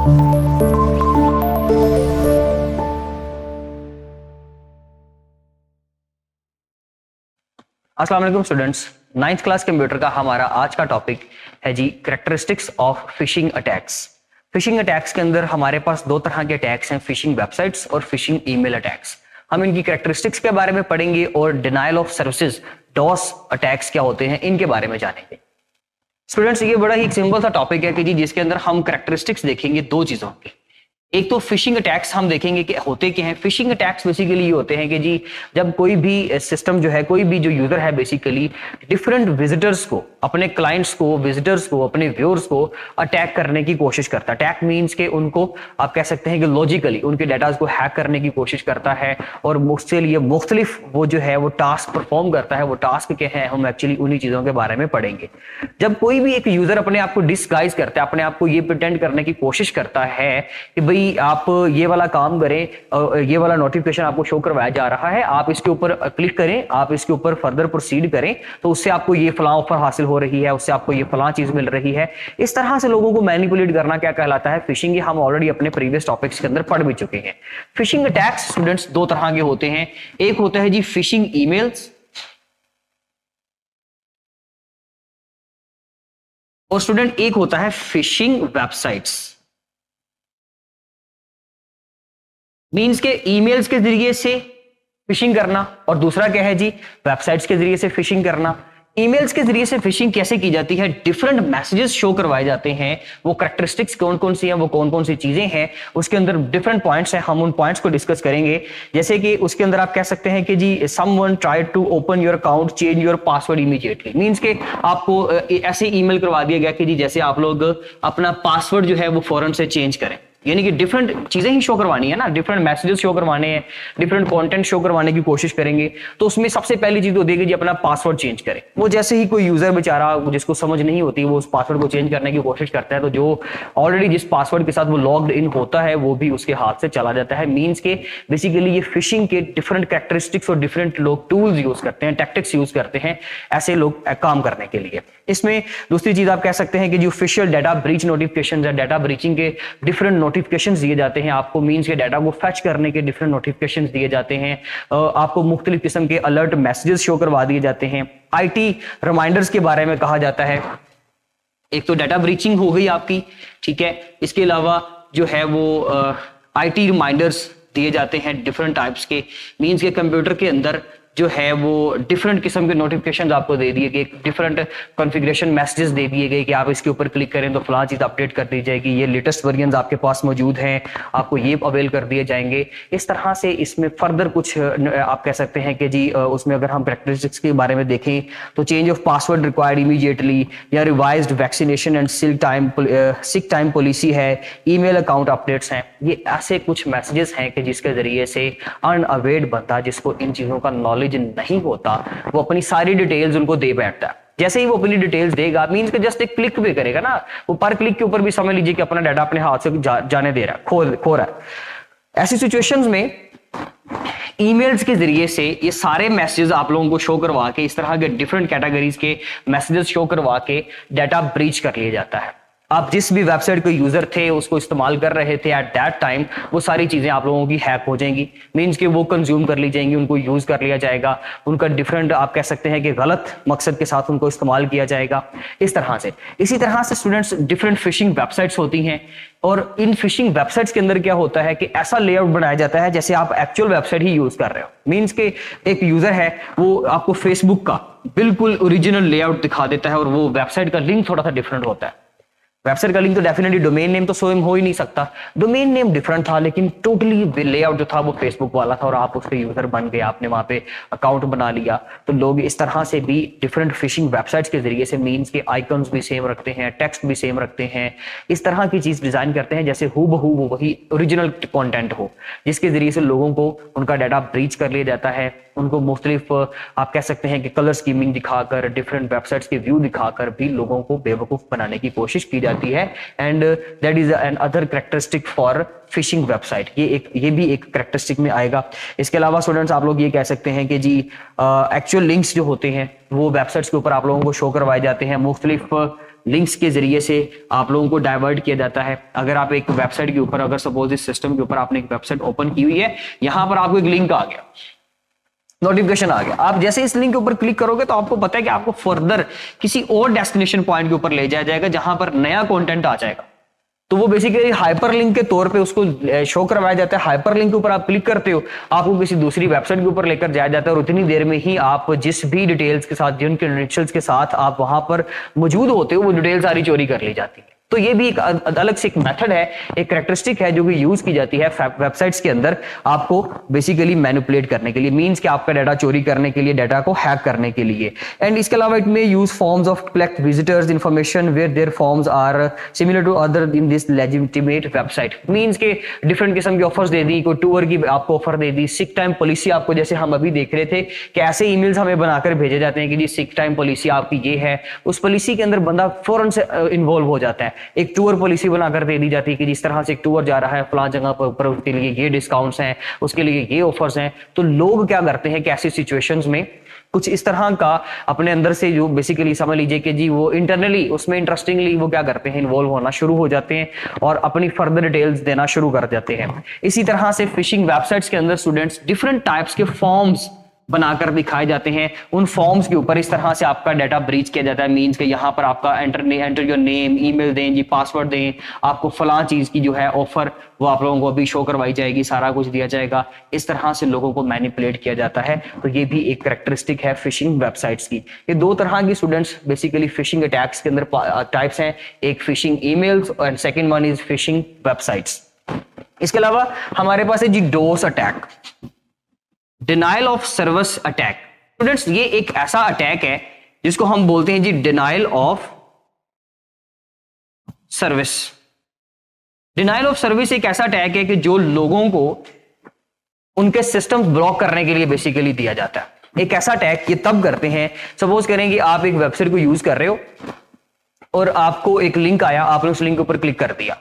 अस्सलाम वालेकुम students, 9th class computer का हमारा आज का टॉपिक है जी characteristics of phishing attacks. Phishing attacks के अंदर हमारे पास दो तरह के अटैक्स हैं, फिशिंग वेबसाइट्स और फिशिंग ईमेल अटैक्स। हम इनकी कैरेक्टरिस्टिक्स के बारे में पढ़ेंगे और denial of services DoS attacks क्या होते हैं इनके बारे में जानेंगे। स्टूडेंट्स, ये बड़ा ही एक सिंपल सा टॉपिक है कि जी जिसके अंदर हम कैरेक्टरिस्टिक्स देखेंगे दो चीजों की। एक तो फिशिंग अटैक्स हम देखेंगे कि होते क्या हैं। फिशिंग अटैक्स बेसिकली ये होते हैं कि जी जब कोई भी सिस्टम जो है, कोई भी जो यूजर है बेसिकली डिफरेंट विजिटर्स को, अपने क्लाइंट्स को, विजिटर्स को, अपने व्यूअर्स को अटैक करने की कोशिश करता है। अटैक मींस के उनको आप कह सकते हैं कि लॉजिकली उनके डाटा को हैक करने की कोशिश करता है और उसके लिए मुख्तलिफ वो जो है वो टास्क परफॉर्म करता है। वो टास्क क्या है, हम एक्चुअली उन्हीं चीजों के बारे में पढ़ेंगे। जब कोई भी एक यूजर अपने आप को डिस्गाइज करता है, अपने आप को ये प्रिटेंड करने की कोशिश करता है कि भाई आप ये वाला काम करें, ये वाला नोटिफिकेशन आपको शो करवाया जा रहा है, आप इसके ऊपर क्लिक करें, आप इसके ऊपर फर्दर प्रोसीड करें तो उससे आपको ये फलां ऑफर हासिल हो रही है, उससे आपको ये फलां चीज मिल रही है। इस तरह से लोगों को मैनिपुलेट करना क्या कहलाता है, फिशिंग। ये हम ऑलरेडी अपने प्रीवियस टॉपिक्स के अंदर पढ़ भी चुके हैं। फिशिंग अटैक्स स्टूडेंट्स दो तरह के होते हैं। एक होता है जी फिशिंग ईमेल्स और स्टूडेंट एक होता है फिशिंग वेबसाइट्स। मीन्स के ईमेल्स के जरिए से फिशिंग करना और दूसरा क्या है जी वेबसाइट्स के जरिए से फिशिंग करना। ईमेल्स के जरिए से फिशिंग कैसे की जाती है, डिफरेंट मैसेजेस शो करवाए जाते हैं। वो कैरेक्टरिस्टिक्स कौन कौन सी हैं, वो कौन कौन सी चीजें हैं, उसके अंदर डिफरेंट पॉइंट्स हैं। हम उन पॉइंट्स को डिस्कस करेंगे। जैसे कि उसके अंदर आप कह सकते हैं कि जी someone tried to open your account, change your password immediately. Means के आपको ऐसे ईमेल करवा दिया गया कि जी जैसे आप लोग अपना पासवर्ड जो है वो फौरन से चेंज करें। यानी कि डिफरेंट चीजें ही शो करवानी है ना, डिफरेंट मैसेजेस शो करवाने हैं, डिफरेंट कंटेंट शो करवाने की कोशिश करेंगे। तो उसमें सबसे पहली चीज तो देगी जी अपना पासवर्ड चेंज करें। वो जैसे ही कोई यूजर बेचारा जिसको समझ नहीं होती वो उस पासवर्ड को चेंज करने की कोशिश करता है तो जो ऑलरेडी जिस पासवर्ड के साथ वो लॉग्ड इन होता है वो भी उसके हाथ से चला जाता है। मींस के बेसिकली ये फिशिंग के डिफरेंट कैरेक्टरिस्टिक्स और डिफरेंट लोग टूल्स यूज करते हैं, टैक्टिक्स यूज करते हैं ऐसे लोग काम करने के लिए। इसमें दूसरी चीज आप कह सकते हैं कि जो ऑफिशियल डाटा ब्रीच नोटिफिकेशन है, डाटा ब्रीचिंग के डिफरेंट नोटिफिकेशन दिए जाते हैं आपको। मींस के डाटा को फैच करने के डिफरेंट नोटिफिकेशन दिए जाते हैं। आपको मुख्तलिफ किस्म के अलर्ट मैसेजेस शो करवा दिए जाते हैं। आईटी रिमाइंडर्स के बारे में कहा जाता है। एक तो डाटा ब्रीचिंग हो गई आपकी, ठीक है। इसके अलावा जो है वो आईटी रिमाइंडर्स दिए जाते हैं डिफरेंट टाइप्स के। मींस के कंप्यूटर के अंदर जो है वो डिफरेंट किस्म के नोटिफिकेशंस आपको दे दिए गए, डिफरेंट कॉन्फ़िगरेशन मैसेजेस दे दिए गए कि आप इसके ऊपर क्लिक करें तो फलां चीज अपडेट कर दी जाएगी, ये लेटेस्ट वर्जन्स आपके पास मौजूद हैं, आपको ये अवेल कर दिए जाएंगे। इस तरह से इसमें फर्दर कुछ आप कह सकते हैं कि जी उसमें अगर हम कैरेक्टरिस्टिक्स के बारे में देखें तो change of password required immediately, या revised vaccination and sick time policy है, ईमेल अकाउंट अपडेट्स हैं। ये ऐसे कुछ मैसेजेस हैं कि जिसके जरिए से अनअवेयर्ड बंदा जिसको इन चीजों का नॉलेज नहीं होता वो अपनी सारी डिटेल्स उनको दे बैठता है। जैसे ही वो अपनी डिटेल्स देगा, मींस के जस्ट एक क्लिक भी करेगा ना, वो पर क्लिक के ऊपर भी समझ लीजिए कि अपना डाटा अपने हाथ से जाने दे रहा है, खो रहा है। ऐसी सिचुएशंस में ईमेल्स के जरिए से ये सारे मैसेजेस आप लोगों को शो करवा के, इस तरह के डिफरेंट कैटेगरीज के मैसेजेस शो करवा के डाटा ब्रीच कर लिया जाता है। आप जिस भी वेबसाइट के यूजर थे उसको इस्तेमाल कर रहे थे एट दैट टाइम, वो सारी चीजें आप लोगों की हैक हो जाएंगी। मींस कि वो कंज्यूम कर ली जाएंगी, उनको यूज कर लिया जाएगा, उनका डिफरेंट आप कह सकते हैं कि गलत मकसद के साथ उनको इस्तेमाल किया जाएगा। इस तरह से इसी तरह से स्टूडेंट्स डिफरेंट फिशिंग वेबसाइट्स होती हैं और इन फिशिंग वेबसाइट्स के अंदर क्या होता है कि ऐसा लेआउट बनाया जाता है जैसे आप एक्चुअल वेबसाइट ही यूज कर रहे हो। मींस के एक यूजर है वो आपको फेसबुक का बिल्कुल ओरिजिनल लेआउट दिखा देता है और वो वेबसाइट का लिंक थोड़ा सा डिफरेंट होता है। वेबसाइट का लिंक तो डेफिनेटली, डोमेन नेम तो सेम हो ही नहीं सकता, डोमेन नेम डिफरेंट था लेकिन टोटली लेआउट जो था वो फेसबुक वाला था और आप उसके यूजर बन गए, आपने वहां पे अकाउंट बना लिया। तो लोग इस तरह से भी डिफरेंट फिशिंग वेबसाइट्स के जरिए से मींस के आइकन्स भी सेम रखते हैं, टेक्स्ट भी सेम रखते हैं, इस तरह की चीज डिजाइन करते हैं जैसे हूबहू वो वही ओरिजिनल कंटेंट हो, जिसके जरिए से लोगों को उनका डाटा ब्रीच कर लिया जाता है। उनको मुख्तलिफ आप कह सकते हैं कि कलर स्कीमिंग दिखाकर, डिफरेंट वेबसाइट्स के व्यू दिखाकर भी लोगों को बेवकूफ बनाने की कोशिश की जाती है। And that is an other characteristic for fishing website. ये भी एक कैरेक्टरिस्टिक में आएगा। इसके अलावा स्टूडेंट्स आप लोग ये कह सकते हैं कि जी एक्चुअल लिंक्स जो होते हैं वो वेबसाइट्स के ऊपर आप लोगों को शो करवाए जाते हैं। मुख्तलिफ लिंक्स के जरिए से आप लोगों को डाइवर्ट किया जाता है। अगर आप एक वेबसाइट के ऊपर, अगर सपोज इस सिस्टम के ऊपर आपने एक वेबसाइट ओपन की हुई है, यहां पर आपको एक लिंक आ गया, नोटिफिकेशन आ गया, आप जैसे इस लिंक के ऊपर क्लिक करोगे तो आपको पता है कि आपको फर्दर किसी और डेस्टिनेशन पॉइंट के ऊपर ले जाया जाएगा जहां पर नया कंटेंट आ जाएगा। तो वो बेसिकली हाइपर लिंक के तौर पे उसको शो करवाया जाता है। हाइपर लिंक के ऊपर आप क्लिक करते हो, आपको किसी दूसरी वेबसाइट के ऊपर लेकर जाया जाता है और उतनी देर में ही आप जिस भी डिटेल्स के साथ, जिन क्रेडेंशियल्स के साथ आप वहां पर मौजूद होते हो, वो डिटेल सारी चोरी कर ली जाती है। तो ये भी एक अलग से एक मेथड है, एक कैरेक्टरिस्टिक है जो कि यूज की जाती है वेबसाइट्स के अंदर आपको बेसिकली मैनिपुलेट करने के लिए, मींस कि आपका डाटा चोरी करने के लिए, डाटा को हैक करने के लिए। एंड इसके अलावा it may use forms of collect visitors information where there forms are similar to other in this legitimate website. Means के डिफरेंट किस्म के ऑफर्स दे दी, कोई टूर की आपको ऑफर दे दी, सिक टाइम पॉलिसी आपको, जैसे हम अभी देख रहे थे कि ऐसे ईमेल्स हमें बनाकर भेजे जाते हैं कि जी सिक टाइम पॉलिसी आपकी ये है, उस पॉलिसी के अंदर बंदा फौरन से इन्वॉल्व हो जाता है। एक टूर पॉलिसी बनाकर दे दी जाती है कि जिस तरह से एक टूर जा रहा है फलां जगह पर, उसके लिए ये डिस्काउंट्स हैं, उसके लिए ये ऑफर्स हैं। तो लोग क्या करते हैं कि ऐसी सिचुएशंस में कुछ इस तरह का अपने अंदर से जो बेसिकली समझ लीजिए कि जी वो इंटरनली उसमें इंटरेस्टिंगली वो क्या करते हैं, इन्वॉल्व होना शुरू हो जाते हैं और अपनी फर्दर डिटेल्स देना शुरू कर देते हैं। इसी तरह से फिशिंग वेबसाइट्स के अंदर स्टूडेंट्स डिफरेंट टाइप्स के फॉर्म्स बनाकर दिखाए जाते हैं। उन फॉर्म्स के ऊपर इस तरह से आपका डाटा ब्रीच किया जाता है, मींस के यहाँ पर आपका एंटर योर नेम, ईमेल दें जी, पासवर्ड दें, आपको फलां चीज की जो है ऑफर वो आप लोगों को अभी शो करवाई जाएगी, सारा कुछ दिया जाएगा। इस तरह से लोगों को मैनिपुलेट किया जाता है। तो ये भी एक कैरेक्टरिस्टिक है फिशिंग वेबसाइट्स की। ये दो तरह की स्टूडेंट्स बेसिकली फिशिंग अटैक्स के अंदर टाइप्स हैं, एक फिशिंग ईमेल्स और second one is phishing websites. इसके अलावा हमारे पास है जी DoS attack, denial of service attack. Students ये एक ऐसा अटैक है जिसको हम बोलते हैं जी denial of service. Denial of service एक ऐसा अटैक है कि जो लोगों को उनके सिस्टम ब्लॉक करने के लिए बेसिकली दिया जाता है। एक ऐसा अटैक ये तब करते हैं, सपोज करें कि आप एक वेबसाइट को यूज कर रहे हो और आपको एक लिंक आया, आपने उस लिंक के ऊपर क्लिक कर दिया,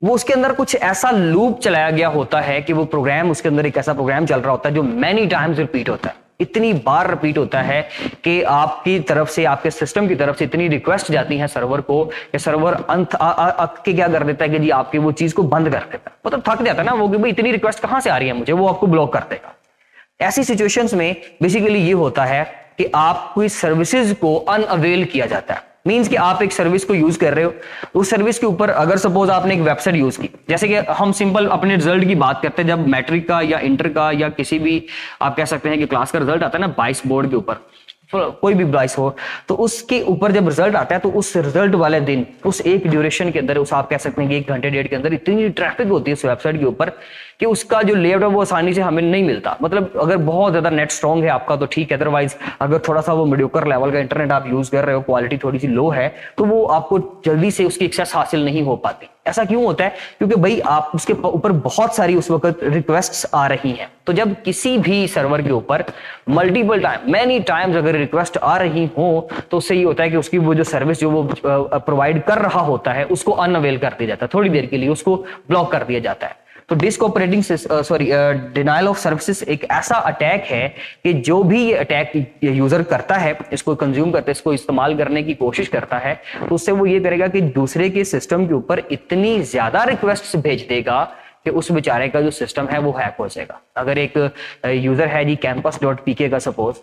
वो उसके अंदर कुछ ऐसा लूप चलाया गया होता है कि वो प्रोग्राम, उसके अंदर एक ऐसा प्रोग्राम चल रहा होता है जो मैनी टाइम्स रिपीट होता है, इतनी बार रिपीट होता है कि आपकी तरफ से, आपके सिस्टम की तरफ से इतनी रिक्वेस्ट जाती है सर्वर को कि सर्वर अंत के क्या कर देता है कि जी आपकी वो चीज को बंद कर देता है। मतलब थक जाता है ना वो कि भाई इतनी रिक्वेस्ट कहां से आ रही है मुझे, वो आपको ब्लॉक कर देगा। ऐसी सिचुएशंस में बेसिकली ये होता है कि आपकी सर्विसेज को अनअवेल किया जाता है। मींस कि आप एक सर्विस को यूज कर रहे हो, उस सर्विस के ऊपर अगर सपोज आपने एक वेबसाइट यूज की, जैसे कि हम सिंपल अपने रिजल्ट की बात करते हैं, जब मैट्रिक का या इंटर का या किसी भी आप कह सकते हैं कि क्लास का रिजल्ट आता है ना 22 बोर्ड के ऊपर, कोई भी 22 हो, तो उसके ऊपर जब रिजल्ट आता है तो उस रिजल्ट वाले दिन, उस एक ड्यूरेशन के अंदर, उस आप कह सकते हैं कि 1 घंटे डेढ़ के अंदर इतनी ट्रैफिक होती है उस वेबसाइट के ऊपर कि उसका जो लेआउट है वो आसानी से हमें नहीं मिलता। मतलब अगर बहुत ज्यादा नेट स्ट्रांग है आपका तो ठीक है, अदरवाइज अगर थोड़ा सा वो मीडियोकर लेवल का इंटरनेट आप यूज कर रहे हो, क्वालिटी थोड़ी सी लो है, तो वो आपको जल्दी से उसकी एक्सेस हासिल नहीं हो पाती। ऐसा क्यों होता है? क्योंकि भाई आप उसके ऊपर बहुत सारी उस वक्त रिक्वेस्ट्स आ रही हैं। तो जब किसी भी सर्वर के ऊपर मल्टीपल टाइम, मैनी टाइम्स अगर रिक्वेस्ट आ रही हो तो उससे ये होता है कि उसकी वो जो सर्विस जो वो प्रोवाइड कर रहा होता है उसको अनअवेल कर दिया जाता है, थोड़ी देर के लिए उसको ब्लॉक कर दिया जाता है। तो disk operating denial of services एक ऐसा अटैक है कि जो भी ये अटैक यूजर करता है, इसको कंज्यूम करता है, इसको इस्तेमाल करने की कोशिश करता है, तो उससे वो ये करेगा कि दूसरे के सिस्टम के ऊपर इतनी ज्यादा रिक्वेस्ट भेज देगा कि उस बेचारे का जो सिस्टम है वो हैक हो जाएगा। अगर एक यूजर है जी campus.pk का सपोज,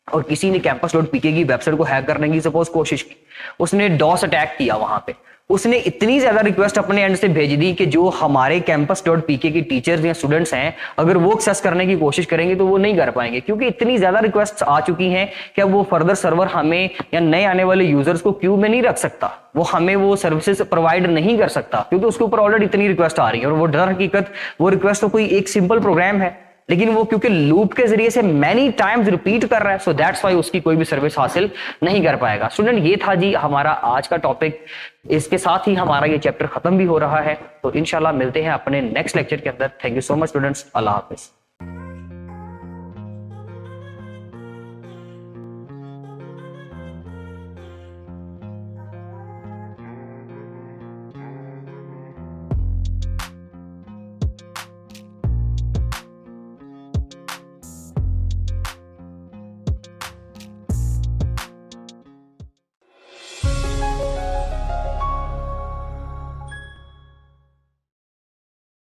और किसी ने campus.pk की वेबसाइट को हैक करने की सपोज कोशिश की, उसने डॉस अटैक किया, वहां पे उसने इतनी ज्यादा रिक्वेस्ट अपने एंड से भेज दी कि जो हमारे campus.pk की टीचर्स या स्टूडेंट्स हैं, अगर वो एक्सेस करने की कोशिश करेंगे तो वो नहीं कर पाएंगे, क्योंकि इतनी ज्यादा रिक्वेस्ट आ चुकी हैं कि अब वो फर्दर सर्वर हमें या नए आने वाले यूजर्स को क्यू में नहीं रख सकता, वो हमें वो सर्विसेज प्रोवाइड नहीं कर सकता, क्योंकि उसके ऊपर ऑलरेडी इतनी रिक्वेस्ट आ रही है। और वो दर हकीकत वो रिक्वेस्ट तो कोई एक सिंपल प्रोग्राम है, लेकिन वो क्योंकि लूप के जरिए से मैनी टाइम्स रिपीट कर रहा है, सो दैट्स व्हाई उसकी कोई भी सर्विस हासिल नहीं कर पाएगा। स्टूडेंट, ये था जी हमारा आज का टॉपिक। इसके साथ ही हमारा ये चैप्टर खत्म भी हो रहा है। तो इंशाल्लाह मिलते हैं अपने नेक्स्ट लेक्चर के अंदर। Thank you so much students, Allah Hafiz.